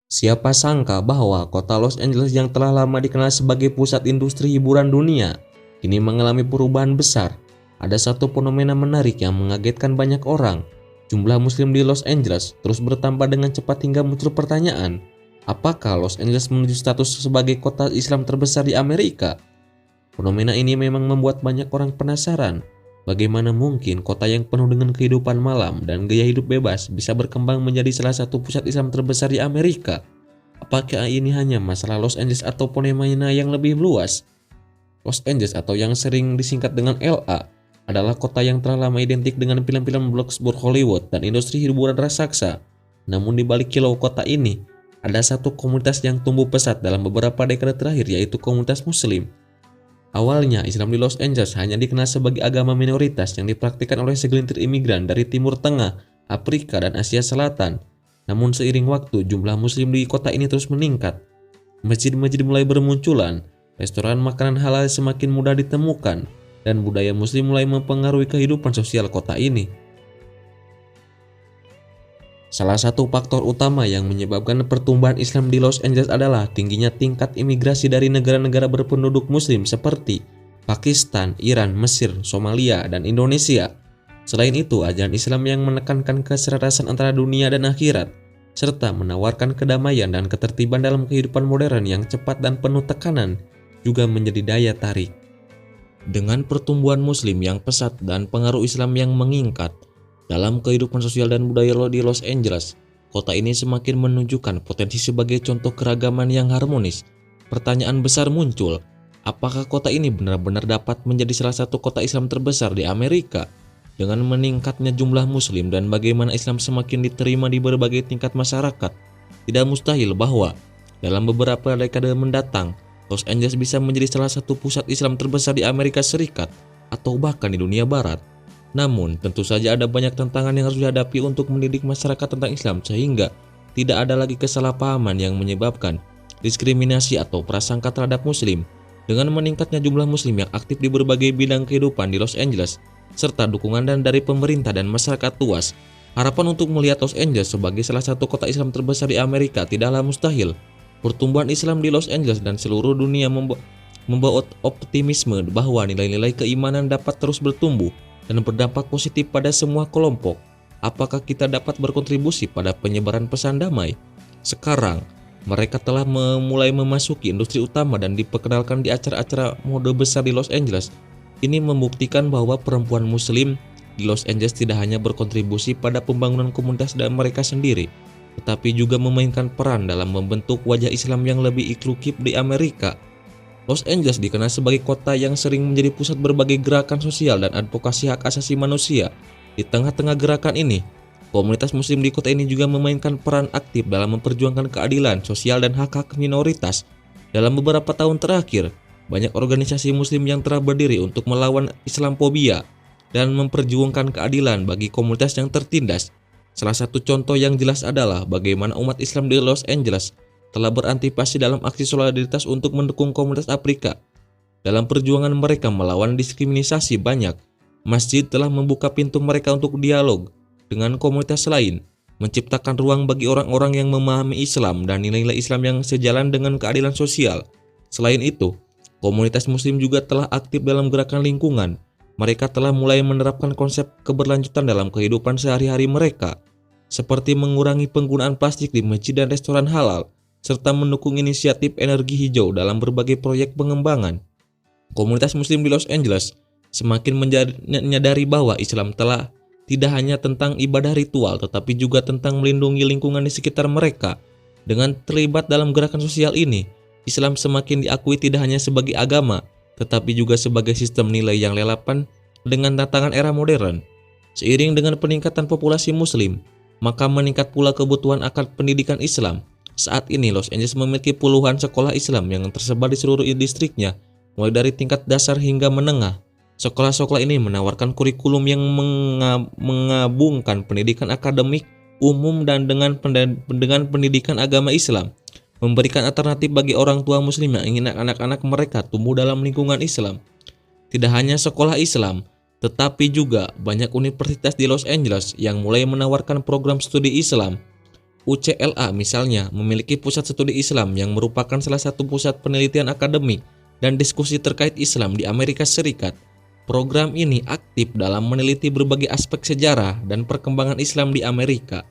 Siapa sangka bahwa kota Los Angeles yang telah lama dikenal sebagai pusat industri hiburan dunia, kini mengalami perubahan besar. Ada satu fenomena menarik yang mengagetkan banyak orang. Jumlah muslim di Los Angeles terus bertambah dengan cepat hingga muncul pertanyaan, apakah Los Angeles menuju status sebagai kota Islam terbesar di Amerika? Fenomena ini memang membuat banyak orang penasaran. Bagaimana mungkin kota yang penuh dengan kehidupan malam dan gaya hidup bebas bisa berkembang menjadi salah satu pusat Islam terbesar di Amerika? Apakah ini hanya masalah Los Angeles atau fenomena yang lebih luas? Los Angeles atau yang sering disingkat dengan LA adalah kota yang telah lama identik dengan film-film blockbuster Hollywood dan industri hiburan raksasa. Namun di balik kilau kota ini, ada satu komunitas yang tumbuh pesat dalam beberapa dekade terakhir, yaitu komunitas Muslim. Awalnya, Islam di Los Angeles hanya dikenal sebagai agama minoritas yang dipraktikkan oleh segelintir imigran dari Timur Tengah, Afrika, dan Asia Selatan. Namun seiring waktu, jumlah muslim di kota ini terus meningkat. Masjid-masjid mulai bermunculan, restoran makanan halal semakin mudah ditemukan, dan budaya muslim mulai mempengaruhi kehidupan sosial kota ini. Salah satu faktor utama yang menyebabkan pertumbuhan Islam di Los Angeles adalah tingginya tingkat imigrasi dari negara-negara berpenduduk muslim seperti Pakistan, Iran, Mesir, Somalia, dan Indonesia. Selain itu, ajaran Islam yang menekankan keselarasan antara dunia dan akhirat, serta menawarkan kedamaian dan ketertiban dalam kehidupan modern yang cepat dan penuh tekanan, juga menjadi daya tarik. Dengan pertumbuhan muslim yang pesat dan pengaruh Islam yang meningkat dalam kehidupan sosial dan budaya di Los Angeles, kota ini semakin menunjukkan potensi sebagai contoh keragaman yang harmonis. Pertanyaan besar muncul, apakah kota ini benar-benar dapat menjadi salah satu kota Islam terbesar di Amerika? Dengan meningkatnya jumlah muslim dan bagaimana Islam semakin diterima di berbagai tingkat masyarakat, tidak mustahil bahwa dalam beberapa dekade mendatang, Los Angeles bisa menjadi salah satu pusat Islam terbesar di Amerika Serikat atau bahkan di dunia barat. Namun, tentu saja ada banyak tantangan yang harus dihadapi untuk mendidik masyarakat tentang Islam sehingga tidak ada lagi kesalahpahaman yang menyebabkan diskriminasi atau prasangka terhadap muslim. Dengan meningkatnya jumlah muslim yang aktif di berbagai bidang kehidupan di Los Angeles, serta dukungan dari pemerintah dan masyarakat luas, harapan untuk melihat Los Angeles sebagai salah satu kota Islam terbesar di Amerika tidaklah mustahil. Pertumbuhan Islam di Los Angeles dan seluruh dunia membawa optimisme bahwa nilai-nilai keimanan dapat terus bertumbuh dan berdampak positif pada semua kelompok. Apakah kita dapat berkontribusi pada penyebaran pesan damai? Sekarang, mereka telah mulai memasuki industri utama dan diperkenalkan di acara-acara mode besar di Los Angeles. Ini membuktikan bahwa perempuan muslim di Los Angeles tidak hanya berkontribusi pada pembangunan komunitas dan mereka sendiri, tetapi juga memainkan peran dalam membentuk wajah Islam yang lebih inklusif di Amerika. Los Angeles dikenal sebagai kota yang sering menjadi pusat berbagai gerakan sosial dan advokasi hak asasi manusia. Di tengah-tengah gerakan ini, komunitas muslim di kota ini juga memainkan peran aktif dalam memperjuangkan keadilan sosial dan hak-hak minoritas. Dalam beberapa tahun terakhir, banyak organisasi muslim yang telah berdiri untuk melawan Islamfobia dan memperjuangkan keadilan bagi komunitas yang tertindas. Salah satu contoh yang jelas adalah bagaimana umat Islam di Los Angeles telah berantisipasi dalam aksi solidaritas untuk mendukung komunitas Afrika. Dalam perjuangan mereka melawan diskriminasi, banyak masjid telah membuka pintu mereka untuk dialog dengan komunitas lain, menciptakan ruang bagi orang-orang yang memahami Islam dan nilai-nilai Islam yang sejalan dengan keadilan sosial. Selain itu, komunitas muslim juga telah aktif dalam gerakan lingkungan. Mereka telah mulai menerapkan konsep keberlanjutan dalam kehidupan sehari-hari mereka, seperti mengurangi penggunaan plastik di masjid dan restoran halal, serta mendukung inisiatif energi hijau dalam berbagai proyek pengembangan. Komunitas muslim di Los Angeles semakin menyadari bahwa Islam telah tidak hanya tentang ibadah ritual, tetapi juga tentang melindungi lingkungan di sekitar mereka. Dengan terlibat dalam gerakan sosial ini, Islam semakin diakui tidak hanya sebagai agama, tetapi juga sebagai sistem nilai yang relevan dengan tantangan era modern. Seiring dengan peningkatan populasi muslim, maka meningkat pula kebutuhan akan pendidikan Islam. Saat ini Los Angeles memiliki puluhan sekolah Islam yang tersebar di seluruh distriknya, mulai dari tingkat dasar hingga menengah. Sekolah-sekolah ini menawarkan kurikulum yang menggabungkan pendidikan akademik umum dan dengan pendidikan agama Islam, memberikan alternatif bagi orang tua muslim yang ingin anak-anak mereka tumbuh dalam lingkungan Islam. Tidak hanya sekolah Islam, tetapi juga banyak universitas di Los Angeles yang mulai menawarkan program studi Islam. UCLA misalnya memiliki pusat studi Islam yang merupakan salah satu pusat penelitian akademik dan diskusi terkait Islam di Amerika Serikat. Program ini aktif dalam meneliti berbagai aspek sejarah dan perkembangan Islam di Amerika.